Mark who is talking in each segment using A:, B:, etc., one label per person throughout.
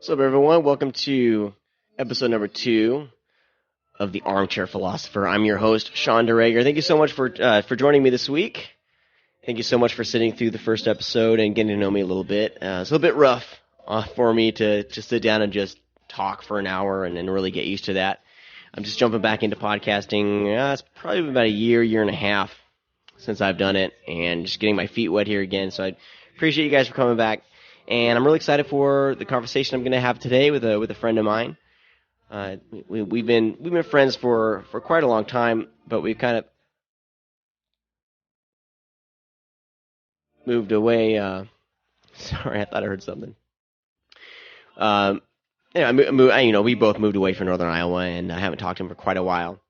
A: What's up, everyone? Welcome to episode number 2 of The Armchair Philosopher. I'm your host, Sean DeRager. Thank you so much for joining me this week. Thank you so much for sitting through the first episode and getting to know me a little bit. It's a little bit rough for me to just sit down and just talk for an hour and then really get used to that. I'm just jumping back into podcasting. It's probably been about a year and a half since I've done it, and just getting my feet wet here again. So I appreciate you guys for coming back. And I'm really excited for the conversation I'm going to have today with a friend of mine. We've been friends for quite a long time, but we've kind of moved away. Sorry, I thought I heard something. We both moved away from Northern Iowa, and I haven't talked to him for quite a while.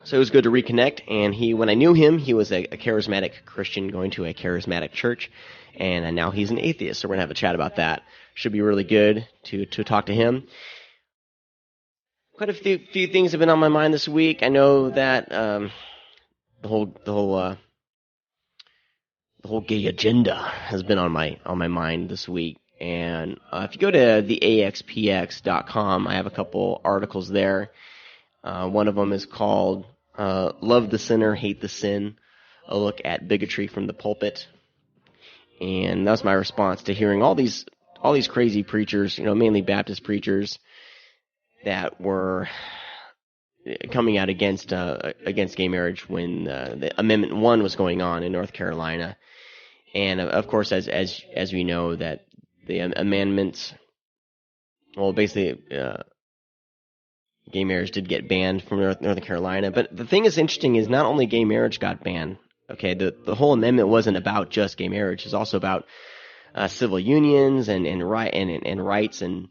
A: So it was good to reconnect. And when I knew him, he was a charismatic Christian going to a charismatic church. And now he's an atheist, so we're going to have a chat about that. Should be really good to talk to him. Quite a few things have been on my mind this week. I know that the whole gay agenda has been on my mind this week. And if you go to the AxPx.com, I have a couple articles there. One of them is called "Love the Sinner, Hate the Sin: A Look at Bigotry from the Pulpit." And that's my response to hearing all these crazy preachers, mainly Baptist preachers, that were coming out against gay marriage when the Amendment 1 was going on in North Carolina. And of course, as we know, that the amendments, well, basically, gay marriage did get banned from North Carolina. But the thing that's interesting is not only gay marriage got banned. Okay, the whole amendment wasn't about just gay marriage. It's also about civil unions and rights and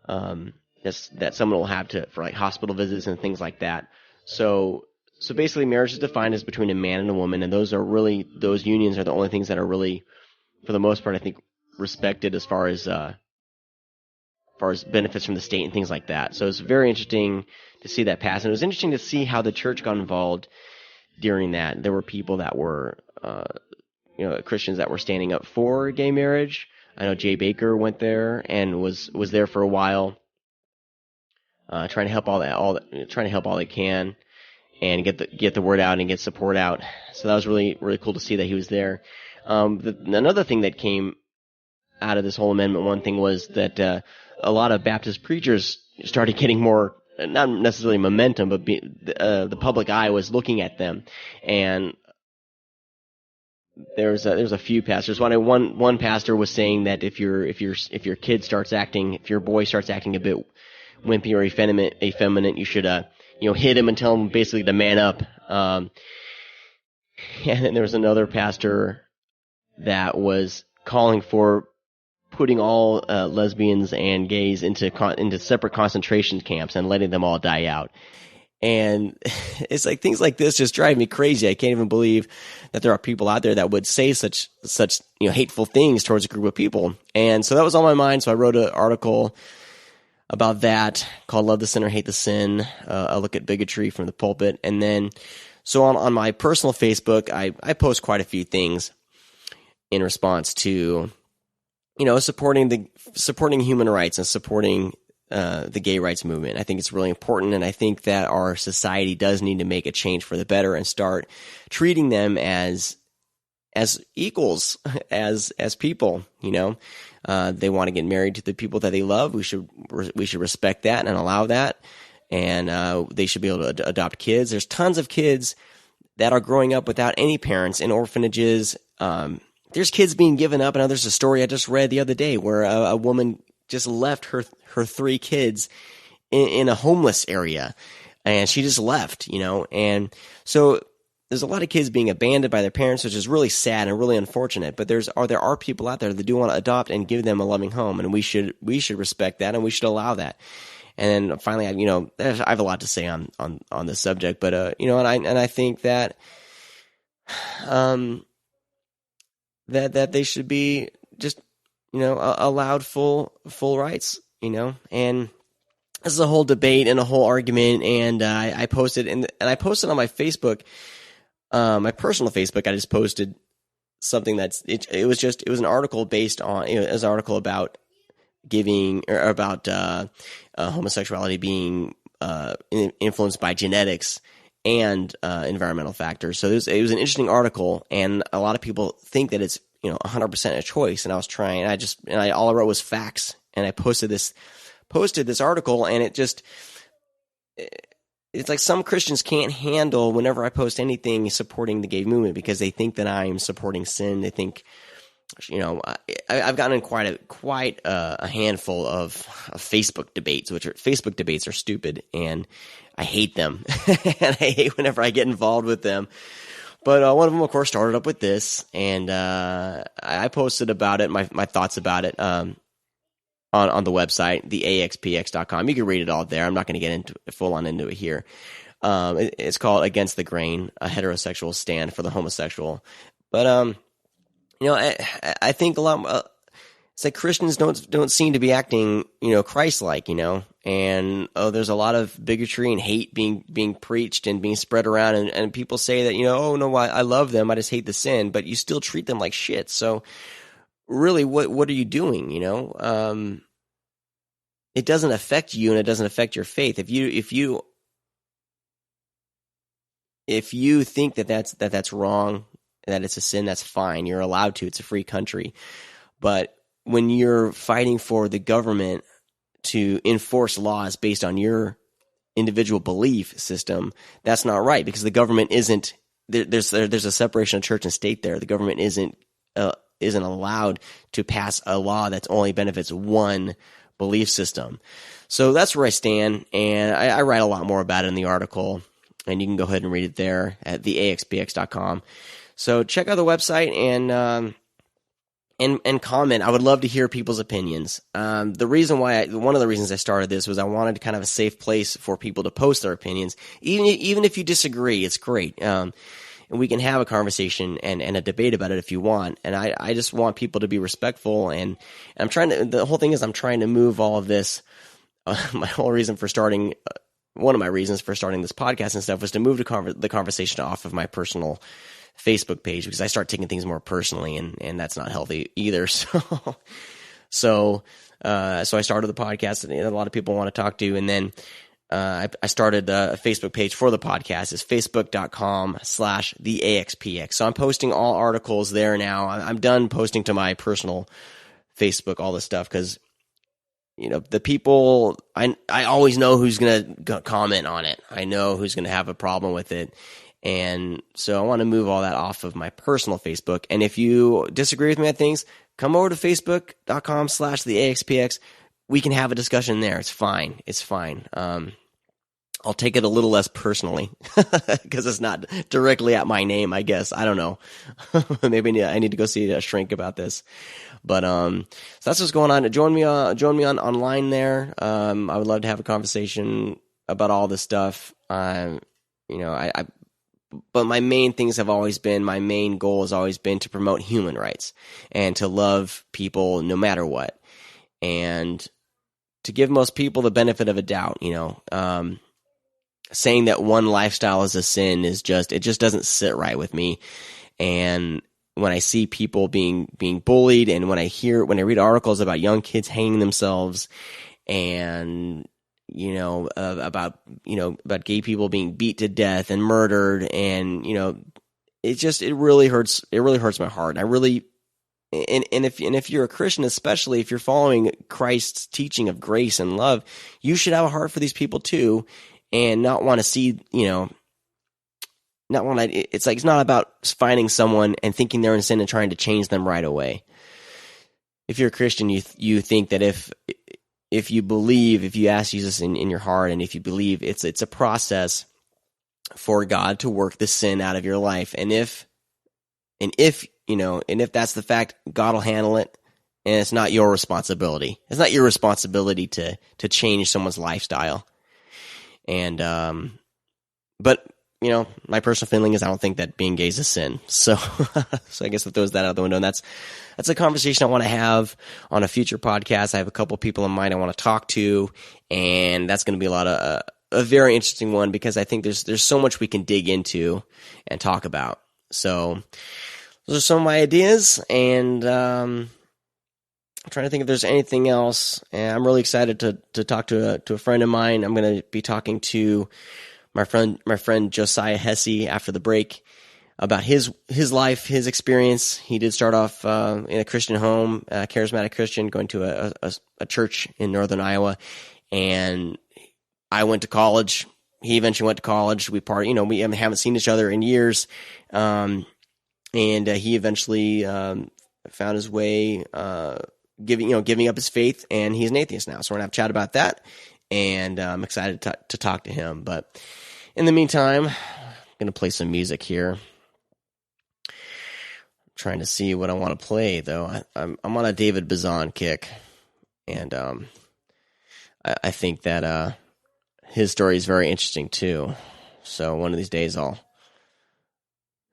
A: that someone will have for like hospital visits and things like that. So basically, marriage is defined as between a man and a woman, and those unions are the only things that are really, for the most part, I think, respected as far as benefits from the state and things like that. So it's very interesting to see that pass, and it was interesting to see how the church got involved. During that, there were people that were, Christians that were standing up for gay marriage. I know Jay Baker went there and was there for a while, trying to help all they can, and get the word out and get support out. So that was really really cool to see that he was there. Another thing that came out of this whole Amendment 1 thing was that a lot of Baptist preachers started getting more. Not necessarily momentum, but the public eye was looking at them, and there's a few pastors. One pastor was saying that if your boy starts acting a bit wimpy or effeminate, you should hit him and tell him basically to man up. And then there was another pastor that was calling for putting all lesbians and gays into separate concentration camps and letting them all die out. And it's like things like this just drive me crazy. I can't even believe that there are people out there that would say such hateful things towards a group of people. And so that was on my mind. So I wrote an article about that called "Love the Sinner, Hate the Sin: A Look at Bigotry from the Pulpit." And then so on my personal Facebook, I post quite a few things in response to supporting human rights and supporting the gay rights movement. I think it's really important, and I think that our society does need to make a change for the better and start treating them as equals, as people. They want to get married to the people that they love. We should respect that and allow that, and they should be able to adopt kids. There's tons of kids that are growing up without any parents in orphanages. There's kids being given up, and there's a story I just read the other day where a woman just left her 3 kids in a homeless area, and she just left, and so there's a lot of kids being abandoned by their parents, which is really sad and really unfortunate. But there are people out there that do want to adopt and give them a loving home, and we should respect that, and we should allow that. And then finally, I have a lot to say on this subject, but I think that that they should be just allowed full rights, and this is a whole debate and a whole argument. And I posted on my Facebook, my personal Facebook. I just posted something it was an article based on, it was an article about giving or about homosexuality being influenced by genetics and environmental factors. So it was an interesting article, and a lot of people think that it's 100% a choice. And I was trying. All I wrote was facts, and I posted this article, and it's like some Christians can't handle whenever I post anything supporting the gay movement because they think that I'm supporting sin. They think, I've gotten in quite a handful of Facebook debates, Facebook debates are stupid, and I hate them, and I hate whenever I get involved with them. But one of them, of course, started up with this, and I posted about it, my thoughts about it on the website, the AxPx.com. You can read it all there. I'm not going to get full on into it here. It's called "Against the Grain: A Heterosexual Stand for the Homosexual." But I think a lot. It's like Christians don't seem to be acting, Christ-like, and there's a lot of bigotry and hate being preached and being spread around, and people say that, oh no, I love them, I just hate the sin, but you still treat them like shit. So really, what are you doing? It doesn't affect you, and it doesn't affect your faith. If you think that's wrong, that it's a sin, that's fine. You're allowed to. It's a free country. But when you're fighting for the government to enforce laws based on your individual belief system, that's not right, because the government isn't. There's a separation of church and state there. The government isn't allowed to pass a law that only benefits one belief system. So that's where I stand, and I write a lot more about it in the article, and you can go ahead and read it there at theaxpx.com. So check out the website and comment. I would love to hear people's opinions. One of the reasons I started this was I wanted kind of a safe place for people to post their opinions. Even if you disagree, it's great. And we can have a conversation and a debate about it if you want. And I just want people to be respectful. And the whole thing is I'm trying to move all of this. One of my reasons for starting this podcast and stuff was to move the conversation off of my personal Facebook page, because I start taking things more personally, and that's not healthy either. So I started the podcast, and a lot of people want to talk to, and then I started a Facebook page for the podcast. It's facebook.com/theaxpx. So I'm posting all articles there now. I'm done posting to my personal Facebook all this stuff, because the people, I always know who's going to comment on it. I know who's going to have a problem with it. And so I want to move all that off of my personal Facebook. And if you disagree with me on things, come over to facebook.com/theaxpx. We can have a discussion there. It's fine. I'll take it a little less personally because it's not directly at my name, I guess. I don't know. Maybe I need to go see a shrink about this. But so that's what's going on. Join me on online there. I would love to have a conversation about all this stuff. But my main goal has always been to promote human rights and to love people no matter what, and to give most people the benefit of a doubt. Saying that one lifestyle is a sin it just doesn't sit right with me. And when I see people being bullied, and when I read articles about young kids hanging themselves, and about gay people being beat to death and murdered, and it really hurts my heart. And if you're a Christian, especially if you're following Christ's teaching of grace and love, you should have a heart for these people too, and not want to see, it's not about finding someone and thinking they're in sin and trying to change them right away. If you're a Christian, you think that if you believe, if you ask Jesus in your heart, and if you believe, it's a process for God to work the sin out of your life. And if that's the fact, God will handle it, and it's not your responsibility. It's not your responsibility to change someone's lifestyle. And but my personal feeling is I don't think that being gay is a sin. So I guess that throws that out the window. And that's a conversation I want to have on a future podcast. I have a couple people in mind I want to talk to, and that's going to be a very interesting one, because I think there's so much we can dig into and talk about. So those are some of my ideas, and trying to think if there's anything else. And I'm really excited to talk to a friend of mine. I'm going to be talking to my friend Josiah Hesse after the break about his life, his experience. He did start off in a Christian home, Charismatic Christian, going to a church in northern Iowa, and I went to college. He eventually went to college. We haven't seen each other in years, and he eventually found his way giving up his faith, and he's an atheist now. So we're gonna have a chat about that, and I'm excited to talk to him. But in the meantime, I'm gonna play some music here. I'm trying to see what I want to play though. I'm on a David Bazan kick, and I think that his story is very interesting too. So one of these days who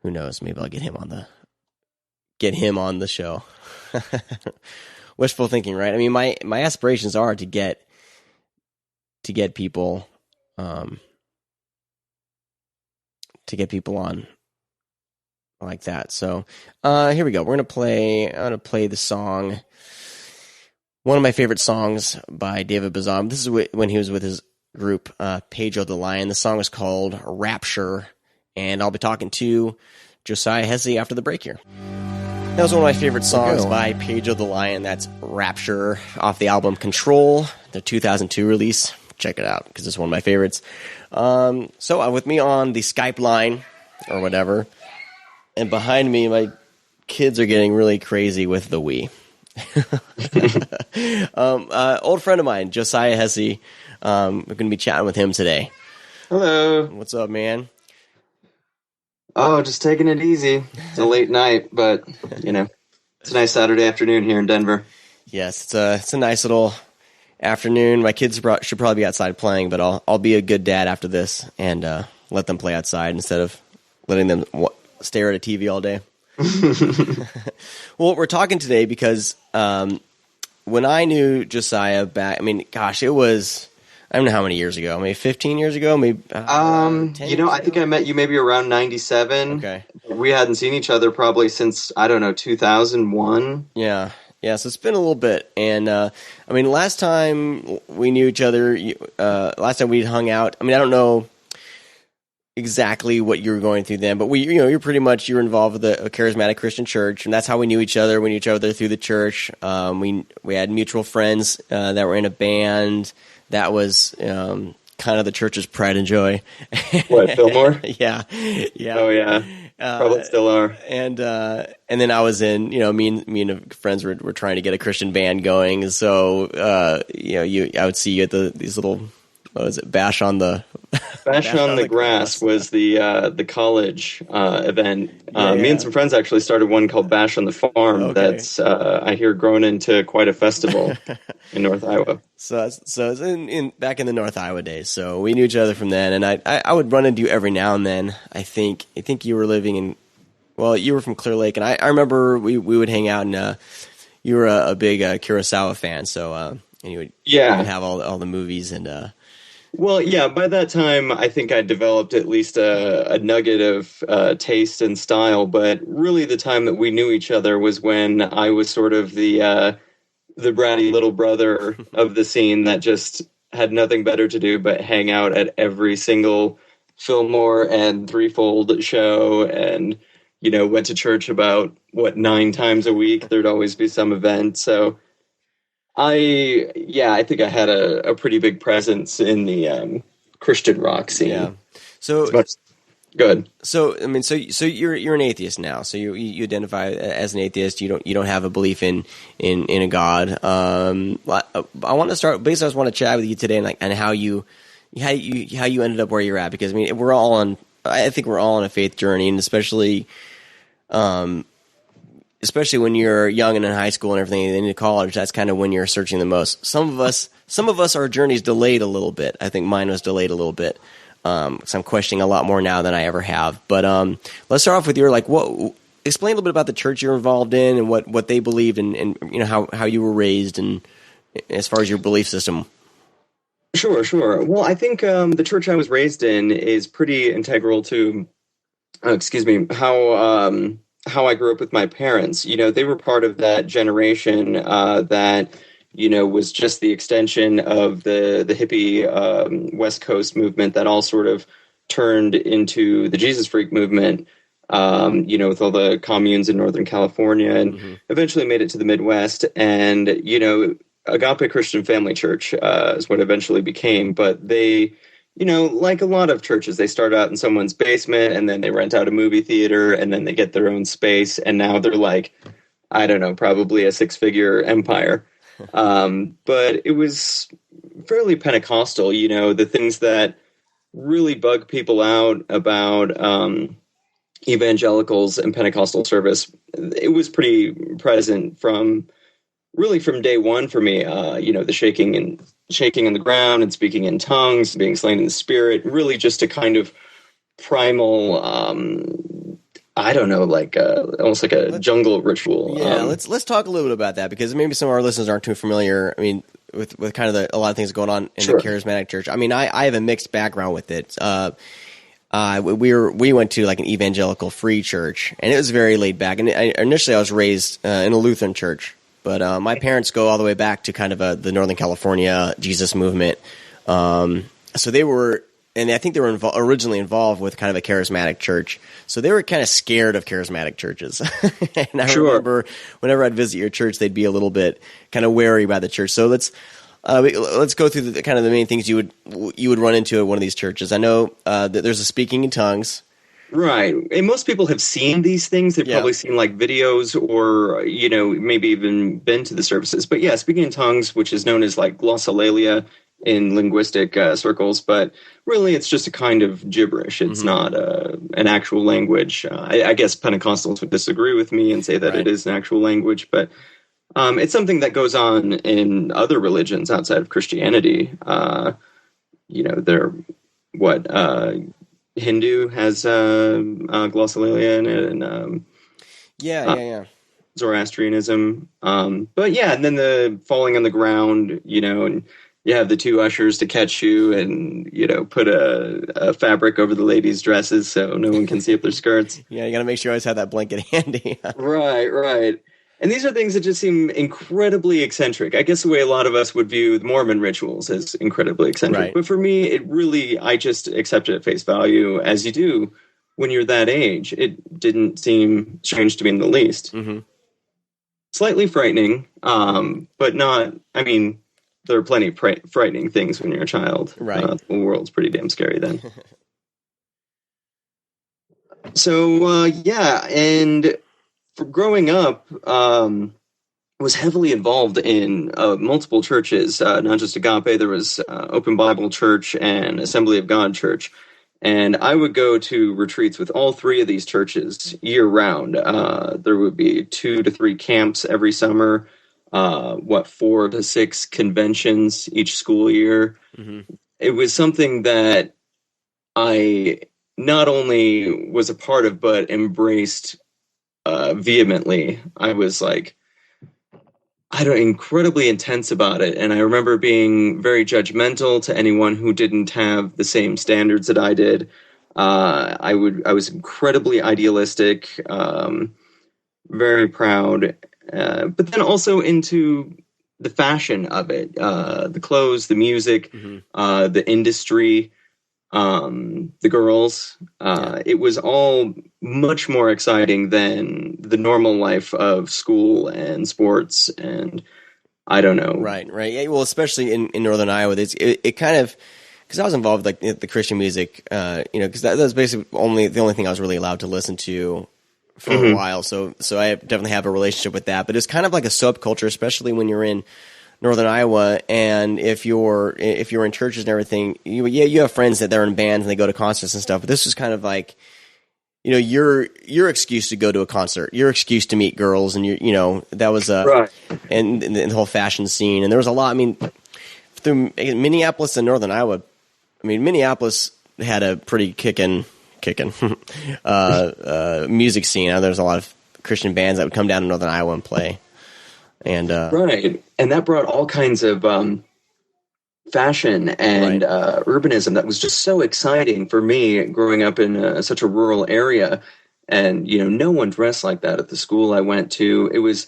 A: knows, maybe I'll get him on the show. Wishful thinking, right? I mean, my aspirations are to get people on like that. So here we go. I'm gonna play the song, one of my favorite songs by David Bazan. This is when he was with his group, Pedro the Lion. The song is called Rapture, and I'll be talking to Josiah Hesse after the break here. That was one of my favorite songs by Pedro the Lion. That's Rapture off the album Control, the 2002 release. Check it out because it's one of my favorites. So with me on the Skype line or whatever, and behind me, my kids are getting really crazy with the Wii. Old friend of mine, Josiah Hesse. We're going to be chatting with him today.
B: Hello.
A: What's up, man?
B: Oh, just taking it easy. It's a late night, but it's a nice Saturday afternoon here in Denver.
A: Yes, it's a nice little afternoon. My kids should probably be outside playing, but I'll be a good dad after this and let them play outside instead of letting them stare at a TV all day. Well, we're talking today because when I knew Josiah back, I mean, gosh, it was, I don't know how many years ago, maybe 15 years ago, maybe 10
B: I think I met you maybe around 97.
A: Okay.
B: We hadn't seen each other probably since, 2001.
A: Yeah. Yeah, so it's been a little bit. And, last time we knew each other, last time we hung out, I don't know exactly what you were going through then, but you're involved with a Charismatic Christian church, and that's how we knew each other. We knew each other through the church. We had mutual friends that were in a band that was kind of the church's pride and joy.
B: What, Fillmore?
A: Yeah.
B: Oh yeah, probably still are.
A: And then I was in, me and friends were trying to get a Christian band going, and so I would see you at these little. What was it? Bash on the
B: Grass was the college event. Me and some friends actually started one called Bash on the Farm. Okay. That's I hear grown into quite a festival in North Iowa.
A: So it's in back in the North Iowa days. So we knew each other from then, and I would run into you every now and then. I think you were living in, well, you were from Clear Lake, and I remember we would hang out, and you were a big Kurosawa fan. So and you would have all the movies and.
B: Well, yeah, by that time, I think I developed at least a nugget of taste and style, but really the time that we knew each other was when I was sort of the bratty little brother of the scene that just had nothing better to do but hang out at every single Fillmore and Threefold show and, went to church about, 9 times a week. There'd always be some event, so... I think I had a pretty big presence in the Christian rock scene.
A: Yeah. So
B: good.
A: So so you're an atheist now. So you identify as an atheist. You don't have a belief in a God. I want to start. Basically, I just want to chat with you today and how you ended up where you're at, because we're all on. I think we're all on a faith journey, and especially when you're young and in high school and everything, and into college, that's kind of when you're searching the most. Some of us, our journey's delayed a little bit. I think mine was delayed a little bit. So I'm questioning a lot more now than I ever have. But let's start off with explain a little bit about the church you're involved in and what they believed and how you were raised and as far as your belief system.
B: Sure. Well, I think the church I was raised in is pretty integral to, how how I grew up with my parents. They were part of that generation that was just the extension of the hippie West Coast movement that all sort of turned into the Jesus freak movement. With all the communes in Northern California, and eventually made it to the Midwest. And Agape Christian Family Church is what eventually became. But they, like a lot of churches, they start out in someone's basement, and then they rent out a movie theater, and then they get their own space, and now they're like, I don't know, probably a 6-figure empire. But it was fairly Pentecostal. The things that really bug people out about evangelicals and Pentecostal service, it was pretty present from day one for me. The shaking in the ground and speaking in tongues, being slain in the spirit, really just a kind of primal, I don't know, like almost like a jungle ritual.
A: Yeah, let's talk a little bit about that, because maybe some of our listeners aren't too familiar. I mean, with kind of a lot of things going on in the charismatic church. I mean, I have a mixed background with it. We went to like an evangelical free church, and it was very laid back. And initially, I was raised in a Lutheran church, but my parents go all the way back to kind of the Northern California Jesus movement. So they were, and I think they were originally involved with kind of a charismatic church. So they were kind of scared of charismatic churches. And I remember whenever I'd visit your church, they'd be a little bit kind of wary by the church. So let's go through the kind of the main things you would run into at one of these churches. I know that there's a speaking in tongues.
B: Right. And most people have seen these things. They've probably seen like videos or, maybe even been to the services. But yeah, speaking in tongues, which is known as like glossolalia in linguistic circles, but really it's just a kind of gibberish. It's not an actual language. I guess Pentecostals would disagree with me and say that it is an actual language, but it's something that goes on in other religions outside of Christianity. Hindu has glossolalia in it, and Zoroastrianism. But yeah, and then the falling on the ground, and you have the two ushers to catch you and, put a fabric over the ladies' dresses so no one can see up their skirts.
A: Yeah, you got to make sure you always have that blanket handy.
B: Right. And these are things that just seem incredibly eccentric. I guess the way a lot of us would view the Mormon rituals as incredibly eccentric. Right. But for me, I just accept it at face value, as you do when you're that age. It didn't seem strange to me in the least. Mm-hmm. Slightly frightening, but not, I mean, there are plenty of frightening things when you're a child.
A: Right.
B: The world's pretty damn scary then. So, and for growing up, was heavily involved in multiple churches, not just Agape. There was Open Bible Church and Assembly of God Church. And I would go to retreats with all three of these churches year round. There would be 2 to 3 camps every summer, 4 to 6 conventions each school year. Mm-hmm. It was something that I not only was a part of, but embraced vehemently. I was like, incredibly intense about it. And I remember being very judgmental to anyone who didn't have the same standards that I did. I was incredibly idealistic, very proud, but then also into the fashion of it, the clothes, the music, mm-hmm. The industry, the girls. It was all much more exciting than the normal life of school and sports, and I don't know.
A: Right. Yeah, well, especially in Northern Iowa, it kind of, because I was involved with like the Christian music, because that was basically the only thing I was really allowed to listen to for mm-hmm. a while. So I definitely have a relationship with that. But it's kind of like a subculture, especially when you're in Northern Iowa, and if you're in churches and everything, you have friends that they're in bands and they go to concerts and stuff. But this was kind of like, your excuse to go to a concert, your excuse to meet girls, and that was
B: right.
A: And the whole fashion scene. And there was a lot. I mean, through Minneapolis and Northern Iowa, Minneapolis had a pretty kickin' music scene. There's a lot of Christian bands that would come down to Northern Iowa and play. And
B: right, and that brought all kinds of fashion and urbanism that was just so exciting for me growing up in such a rural area. And, no one dressed like that at the school I went to. It was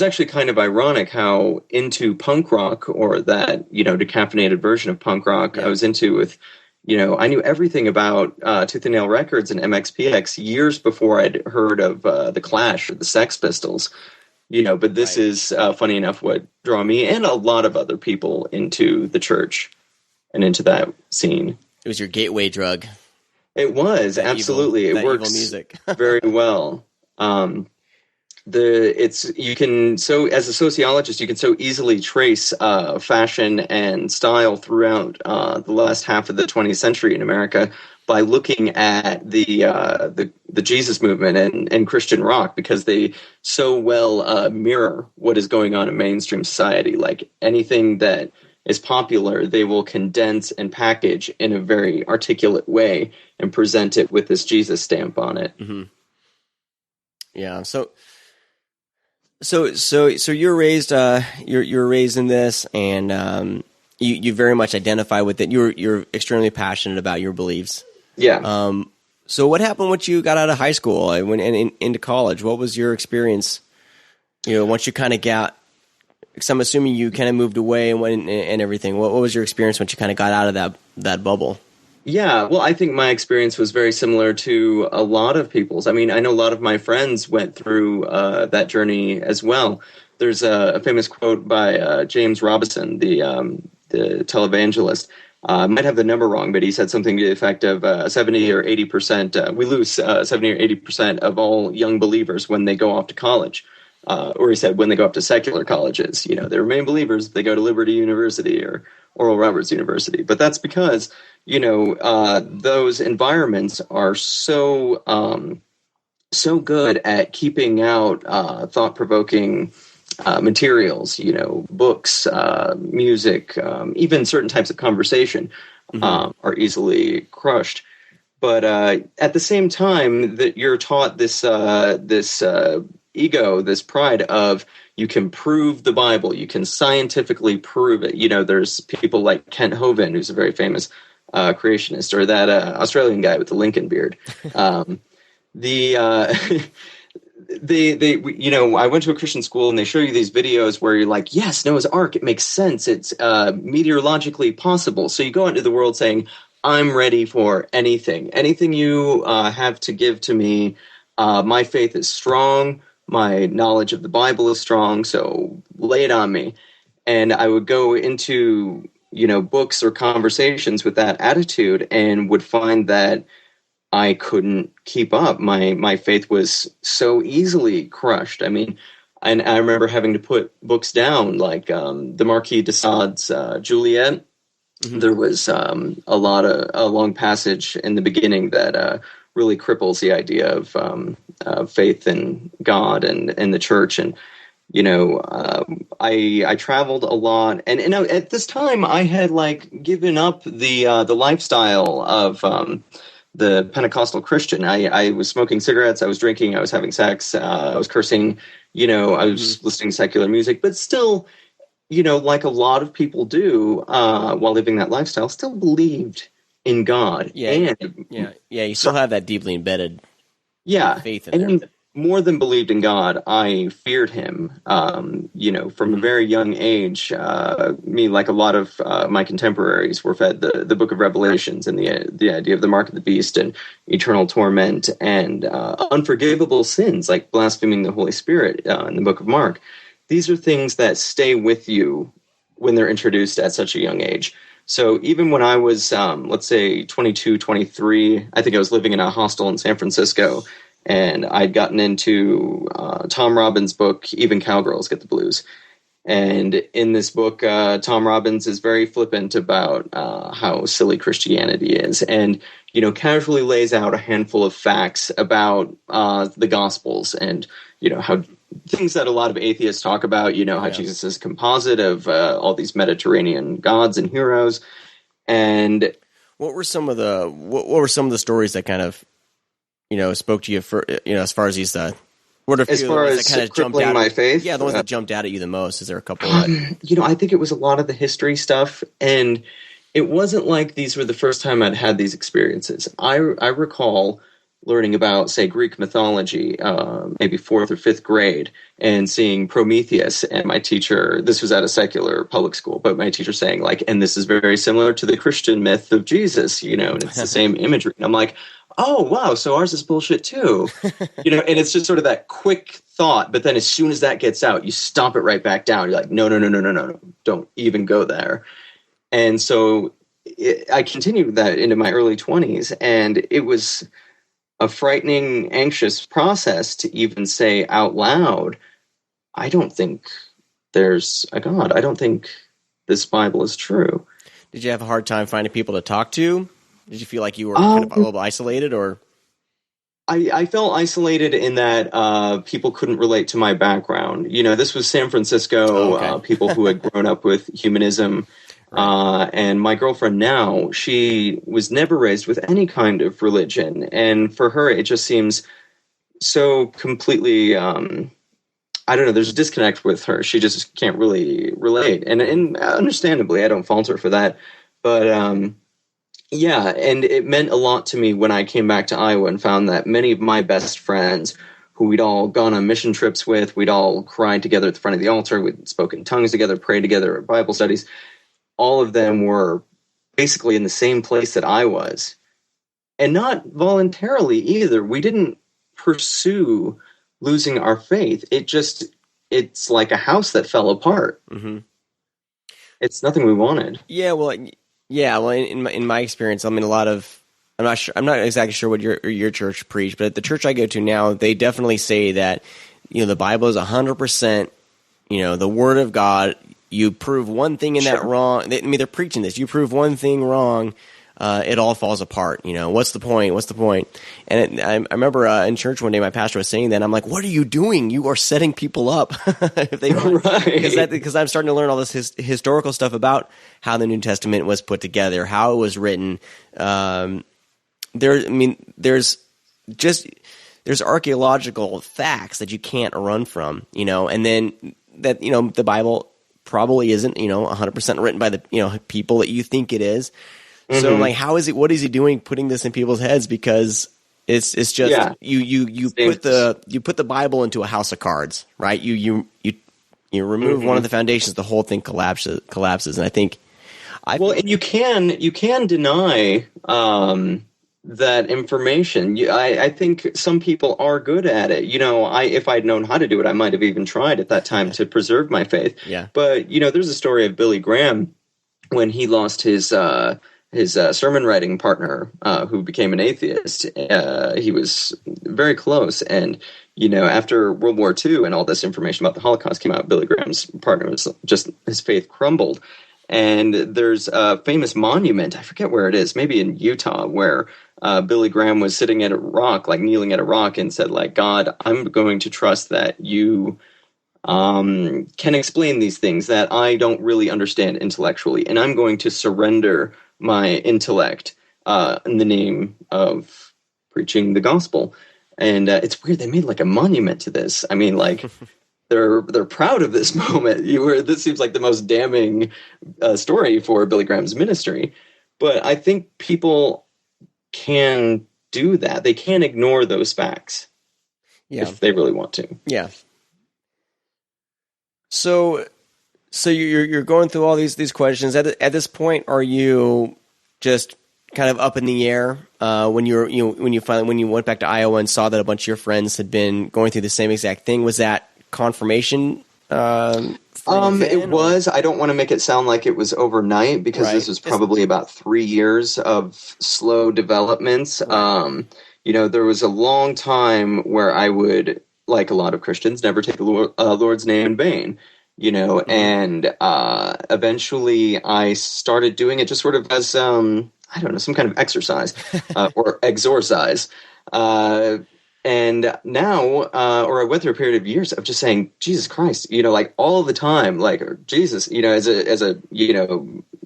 B: actually kind of ironic how into punk rock, or that, decaffeinated version of punk rock, I was into with, I knew everything about Tooth and Nail Records and MXPX years before I'd heard of The Clash or the Sex Pistols. But this is funny enough what drew me and a lot of other people into the church and into that scene.
A: It was your gateway drug.
B: It was, absolutely. It works
A: music.
B: very well. As a sociologist, you can so easily trace fashion and style throughout the last half of the 20th century in America by looking at the Jesus movement and Christian rock, because they so well mirror what is going on in mainstream society. Like anything that is popular, they will condense and package in a very articulate way and present it with this Jesus stamp on it.
A: Mm-hmm. Yeah. So you're raised you're raised in this, and you very much identify with it. You're extremely passionate about your beliefs.
B: Yeah.
A: So what happened once you got out of high school and into college? What was your experience? Once you kind of got, because I'm assuming you kind of moved away and everything. What was your experience once you kind of got out of that bubble?
B: Yeah, well, I think my experience was very similar to a lot of people's. I mean, I know a lot of my friends went through that journey as well. There's a famous quote by James Robison, the televangelist. I might have the number wrong, but he said something to the effect of 70 or 80%. We lose 70 or 80% of all young believers when they go off to college. Or he said when they go up to secular colleges. They remain believers. They go to Liberty University or Oral Roberts University. But that's because, those environments are so good at keeping out thought-provoking materials, books, music, even certain types of conversation are easily crushed. But at the same time that you're taught this ego, this pride of you can prove the Bible, you can scientifically prove it. There's people like Kent Hovind, who's a very famous creationist, or that Australian guy with the Lincoln beard. I went to a Christian school, and they show you these videos where you're like, yes, Noah's Ark, it makes sense. It's meteorologically possible. So you go out into the world saying, I'm ready for anything you have to give to me. My faith is strong. My knowledge of the Bible is strong. So lay it on me. And I would go into, books or conversations with that attitude, and would find that I couldn't keep up. My faith was so easily crushed. I mean, and I remember having to put books down, like the Marquis de Sade's Juliet. Mm-hmm. There was a long passage in the beginning that really cripples the idea of faith in God and the church. And I traveled a lot, and at this time I had given up the lifestyle of the Pentecostal Christian. I was smoking cigarettes, I was drinking, I was having sex, I was cursing, I was listening to secular music, but still, like a lot of people do, while living that lifestyle, still believed in God.
A: Yeah, you still have that deeply embedded faith in
B: and
A: there.
B: More than believed in God, I feared him. From a very young age, me, like a lot of my contemporaries, were fed the Book of Revelations and the idea of the mark of the beast and eternal torment and unforgivable sins like blaspheming the Holy Spirit in the Book of Mark. These are things that stay with you when they're introduced at such a young age. So even when I was, let's say, 22, 23, I think I was living in a hostel in San Francisco, and I'd gotten into Tom Robbins' book, Even Cowgirls Get the Blues. And in this book, Tom Robbins is very flippant about how silly Christianity is, and casually lays out a handful of facts about the Gospels, and how things that a lot of atheists talk about. How Jesus is a composite of all these Mediterranean gods and heroes. And
A: what were some of the stories that kind of spoke to you for as far as these
B: as far as kind of crippling my faith?
A: Yeah, the ones that jumped out at you the most. Is there a couple?
B: I think it was a lot of the history stuff, and it wasn't like these were the first time I'd had these experiences. I recall learning about, say, Greek mythology, maybe fourth or fifth grade, and seeing Prometheus, and my teacher, this was at a secular public school, but my teacher saying, like, and this is very similar to the Christian myth of Jesus, and it's the same imagery. And I'm like, oh, wow, so ours is bullshit too. And it's just sort of that quick thought, but then as soon as that gets out, you stomp it right back down. You're like, no, don't even go there. And so I continued that into my early 20s, and it was a frightening, anxious process to even say out loud, I don't think there's a God. I don't think this Bible is true.
A: Did you have a hard time finding people to talk to? Did you feel like you were kind of a little isolated, or?
B: I felt isolated in that people couldn't relate to my background. This was San Francisco,
A: okay.
B: People who had grown up with humanism. Right. And my girlfriend now, she was never raised with any kind of religion. And for her, it just seems so completely, I don't know, there's a disconnect with her. She just can't really relate. And understandably, I don't fault her for that. But yeah, and it meant a lot to me when I came back to Iowa and found that many of my best friends who we'd all gone on mission trips with, we'd all cried together at the front of the altar, we'd spoken in tongues together, prayed together at Bible studies. All of them were basically in the same place that I was. And not voluntarily either. We didn't pursue losing our faith. It's like a house that fell apart.
A: Mm-hmm.
B: It's nothing we wanted.
A: Yeah, well, in my experience, I mean, I'm not exactly sure what your church preached, but at the church I go to now, they definitely say that, the Bible is 100%, the Word of God. You prove one thing in that wrong. They're preaching this. You prove one thing wrong, it all falls apart. What's the point? What's the point? And I remember in church one day, my pastor was saying that. And I'm like, what are you doing? You are setting people up. Because I'm starting to learn all this historical stuff about how the New Testament was put together, how it was written. There's archaeological facts that you can't run from, and then that, the Bible probably isn't, 100% written by the, people that you think it is. Mm-hmm. So I'm like, what is he doing putting this in people's heads? Because it's just, you put the Bible into a house of cards, right? You remove mm-hmm. one of the foundations, the whole thing collapses. And I think,
B: and you can deny, that information. I think some people are good at it. If I'd known how to do it, I might have even tried at that time to preserve my faith.
A: Yeah.
B: But there's a story of Billy Graham when he lost his sermon writing partner, who became an atheist. He was very close, and after World War II and all this information about the Holocaust came out, Billy Graham's partner was just, his faith crumbled. And there's a famous monument, I forget where it is, maybe in Utah, where Billy Graham was sitting at a rock, like kneeling at a rock, and said, like, God, I'm going to trust that you can explain these things that I don't really understand intellectually, and I'm going to surrender my intellect in the name of preaching the gospel. And it's weird, they made like a monument to this. I mean, like... They're proud of this moment. This seems like the most damning story for Billy Graham's ministry. But I think people can do that. They can ignore those facts if they really want to.
A: Yeah. So you're going through all these questions. At this point, are you just kind of up in the air when you went back to Iowa and saw that a bunch of your friends had been going through the same exact thing? Was that confirmation?
B: It was. I don't want to make it sound like it was overnight, because this was probably about 3 years of slow developments. Right. There was a long time where I would, like a lot of Christians, never take the Lord's name in vain. Mm-hmm. And eventually I started doing it just sort of as I don't know, some kind of exercise or exorcise. And now, or I went through a period of years of just saying, Jesus Christ, like all the time, like Jesus, as a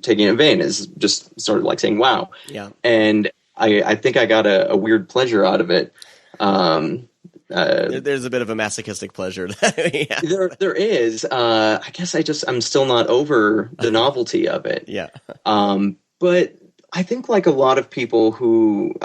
B: taking it in vain, is just sort of like saying, wow.
A: Yeah.
B: And I think I got a weird pleasure out of it.
A: There's a bit of a masochistic pleasure. Yeah.
B: There is. I guess I'm still not over the novelty of it.
A: Yeah.
B: But I think like a lot of people who,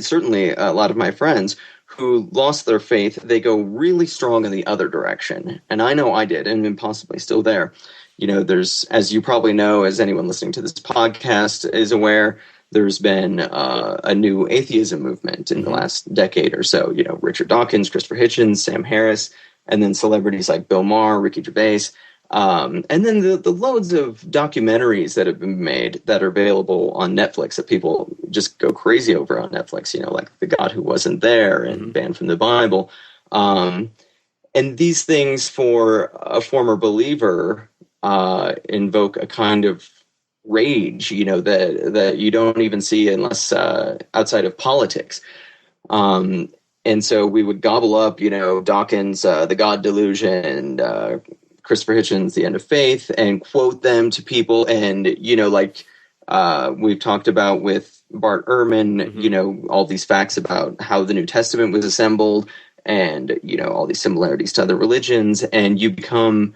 B: certainly a lot of my friends who lost their faith, they go really strong in the other direction. And I know I did, and am possibly still there. You know, there's, as you probably know, as anyone listening to this podcast is aware, there's been a new atheism movement in the last decade or so. You know, Richard Dawkins, Christopher Hitchens, Sam Harris, and then celebrities like Bill Maher, Ricky Gervais. And then the loads of documentaries that have been made that are available on Netflix that people just go crazy over on Netflix, you know, like The God Who Wasn't There and Banned from the Bible. And these things for a former believer invoke a kind of rage, you know, that you don't even see unless outside of politics. And so we would gobble up, you know, Dawkins, The God Delusion, and Christopher Hitchens, The End of Faith, and quote them to people. And, you know, like we've talked about with Bart Ehrman, you know, all these facts about how the New Testament was assembled and, you know, all these similarities to other religions. And you become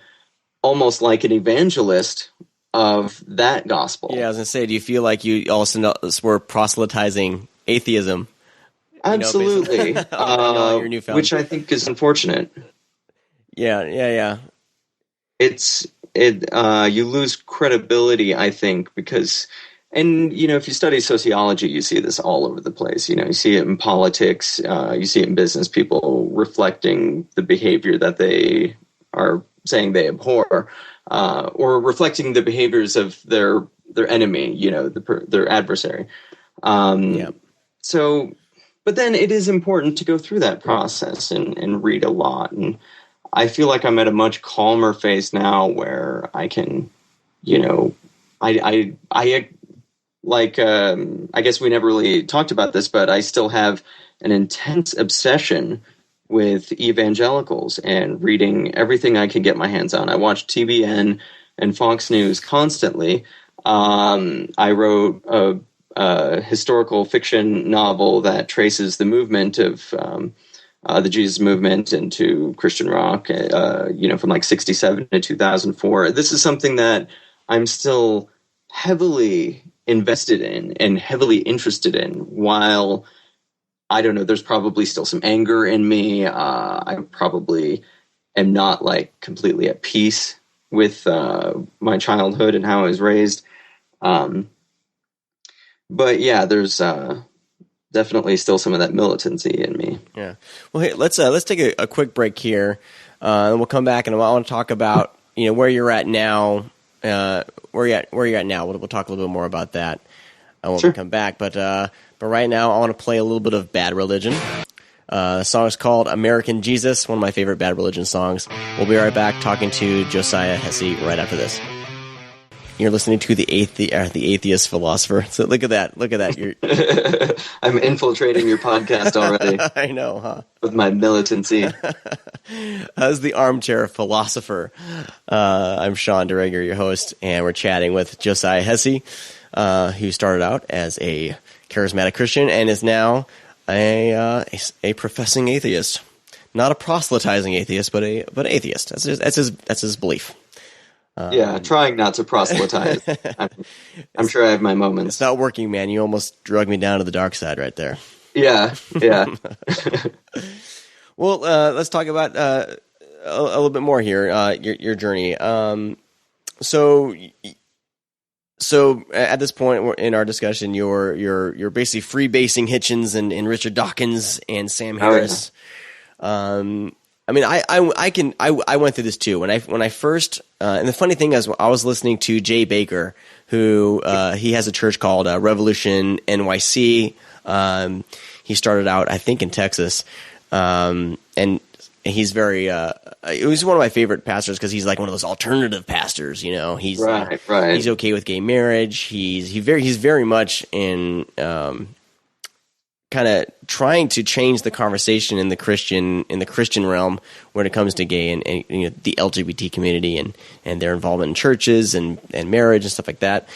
B: almost like an evangelist of that gospel.
A: Yeah, I was going to say, do you feel like you also were proselytizing atheism?
B: Absolutely.
A: Your newfound...
B: Which I think is unfortunate.
A: Yeah.
B: You lose credibility, I think, because, and, you know, if you study sociology, you see this all over the place. You know, you see it in politics, you see it in business, people reflecting the behavior that they are saying they abhor, or reflecting the behaviors of their enemy, you know, their adversary. So, but then it is important to go through that process and read a lot. And I feel like I'm at a much calmer phase now where I can, you know, I guess we never really talked about this, but I still have an intense obsession with evangelicals and reading everything I can get my hands on. I watch TBN and Fox News constantly. I wrote a historical fiction novel that traces the movement of the Jesus movement into Christian rock, you know, from like 1967 to 2004. This is something that I'm still heavily invested in and heavily interested in, while, I don't know, there's probably still some anger in me. I probably am not like completely at peace with my childhood and how I was raised. But yeah, there's definitely still some of that militancy in me. Yeah.
A: Well, hey, let's take a quick break here, and we'll come back and I want to talk about, you know, where you're at now. Where you're at now. We'll talk a little bit more about that when we come back. But right now, I want to play a little bit of Bad Religion. The song is called "American Jesus," one of my favorite Bad Religion songs. We'll be right back talking to Josiah Hesse right after this. You're listening to the atheist philosopher. So look at that. You're...
B: I'm infiltrating your podcast already.
A: I know, huh?
B: With my militancy.
A: As the armchair philosopher, I'm Sean DeReger, your host, and we're chatting with Josiah Hesse, who started out as a charismatic Christian and is now a professing atheist. Not a proselytizing atheist, but atheist. That's his belief.
B: Trying not to proselytize. I'm sure I have my moments.
A: It's not working, man. You almost drug me down to the dark side right there.
B: Yeah.
A: Well, let's talk about a little bit more here. Your journey. So at this point in our discussion, you're basically freebasing Hitchens and Richard Dawkins and Sam Harris. I mean, I went through this too. When I first, and the funny thing is, I was listening to Jay Baker, who he has a church called Revolution NYC. He started out, I think, in Texas, and he's very. It was one of my favorite pastors because he's like one of those alternative pastors. You know, he's
B: right.
A: He's okay with gay marriage. He's very much in. Kind of trying to change the conversation in the Christian realm when it comes to gay and you know, the LGBT community and their involvement in churches and marriage and stuff like that.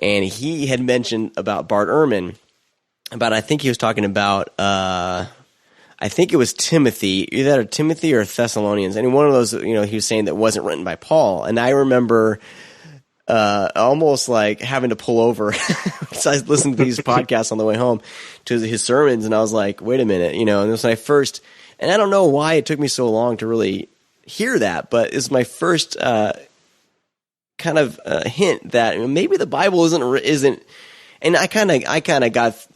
A: And he had mentioned about Bart Ehrman, I think he was talking about I think it was Timothy, either Timothy or Thessalonians, and one of those, you know, he was saying that wasn't written by Paul. And I remember almost like having to pull over. So I listened to these podcasts on the way home to his sermons, and I was like, wait a minute, and it was my first, and I don't know why it took me so long to really hear that, but it's my first kind of hint that maybe the Bible isn't, and I kind of got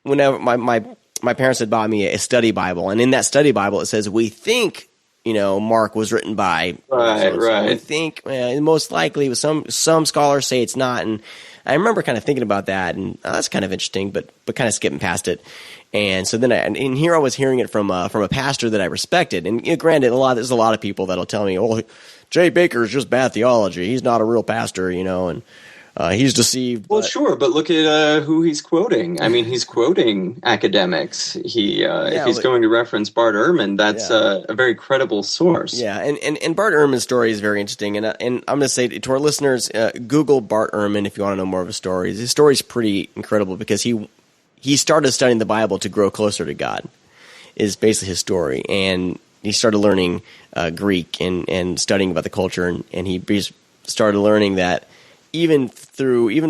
A: whenever my parents had bought me a study Bible, and in that study Bible it says we think Mark was written by
B: right.
A: We think most likely it was some scholars say it's not, and I remember kind of thinking about that, and that's kind of interesting, but kind of skipping past it. And so then and here I was hearing it from a pastor that I respected, and granted, there's a lot of people that'll tell me, "Oh, Jay Baker is just bad theology. He's not a real pastor," and he's deceived.
B: Well, sure, but look at who he's quoting. I mean, he's quoting academics. If he's going to reference Bart Ehrman, that's a very credible source.
A: Yeah, and Bart Ehrman's story is very interesting. And I'm going to say to our listeners, Google Bart Ehrman if you want to know more of his story. His story is pretty incredible because he started studying the Bible to grow closer to God, is basically his story. And he started learning Greek and studying about the culture, and he started learning that even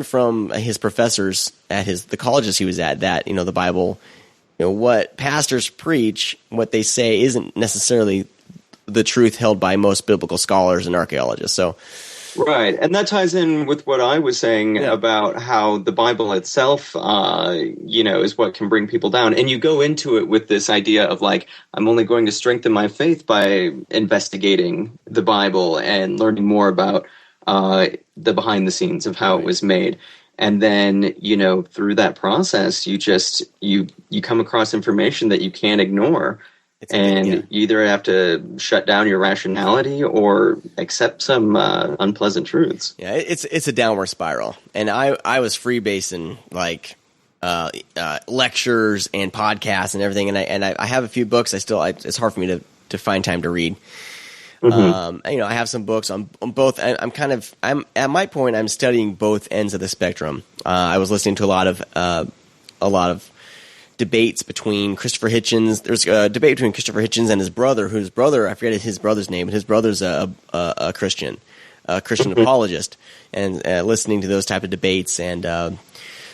A: from his professors at the colleges he was at, that the Bible, what pastors preach, what they say isn't necessarily the truth held by most biblical scholars and archaeologists. So,
B: right, and that ties in with what I was saying about how the Bible itself, is what can bring people down. And you go into it with this idea of like, I'm only going to strengthen my faith by investigating the Bible and learning more about the behind the scenes of how it was made. And then, through that process, you come across information that you can't ignore. You either have to shut down your rationality or accept some unpleasant truths.
A: Yeah, it's a downward spiral. And I was freebasing like lectures and podcasts and everything. And I have a few books. It's hard for me to find time to read. Mm-hmm. I have some books on both. I'm at my point. I'm studying both ends of the spectrum. I was listening to a lot of debates between Christopher Hitchens. There's a debate between Christopher Hitchens and his brother, I forget his brother's name, but his brother's a Christian apologist, and listening to those type of debates. And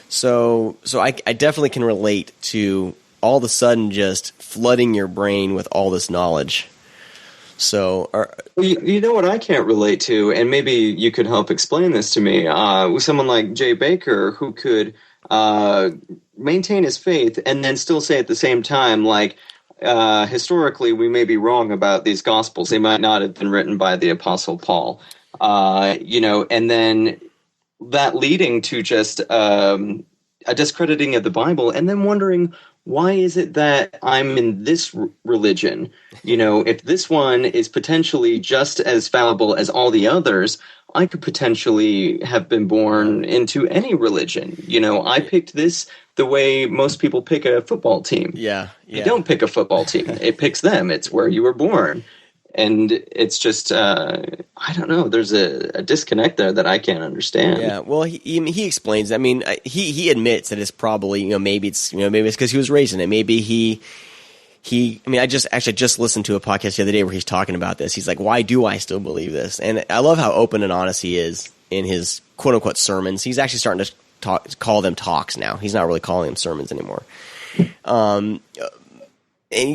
A: so I definitely can relate to all of a sudden just flooding your brain with all this knowledge. So,
B: you know what I can't relate to, and maybe you could help explain this to me, with someone like Jay Baker, who could maintain his faith and then still say at the same time, like, historically we may be wrong about these Gospels. They might not have been written by the Apostle Paul, and then that leading to just a discrediting of the Bible, and then wondering, why is it that I'm in this religion? If this one is potentially just as fallible as all the others, I could potentially have been born into any religion. I picked this the way most people pick a football team.
A: Yeah.
B: You don't pick a football team. It picks them. It's where you were born. And it's just, I don't know. There's a disconnect there that I can't understand.
A: Yeah. Well, he explains. I mean, he admits that it's probably maybe it's because he was raised in it. Maybe he. I mean, I just listened to a podcast the other day where he's talking about this. He's like, "Why do I still believe this?" And I love how open and honest he is in his quote unquote sermons. He's actually starting to call them talks now. He's not really calling them sermons anymore. And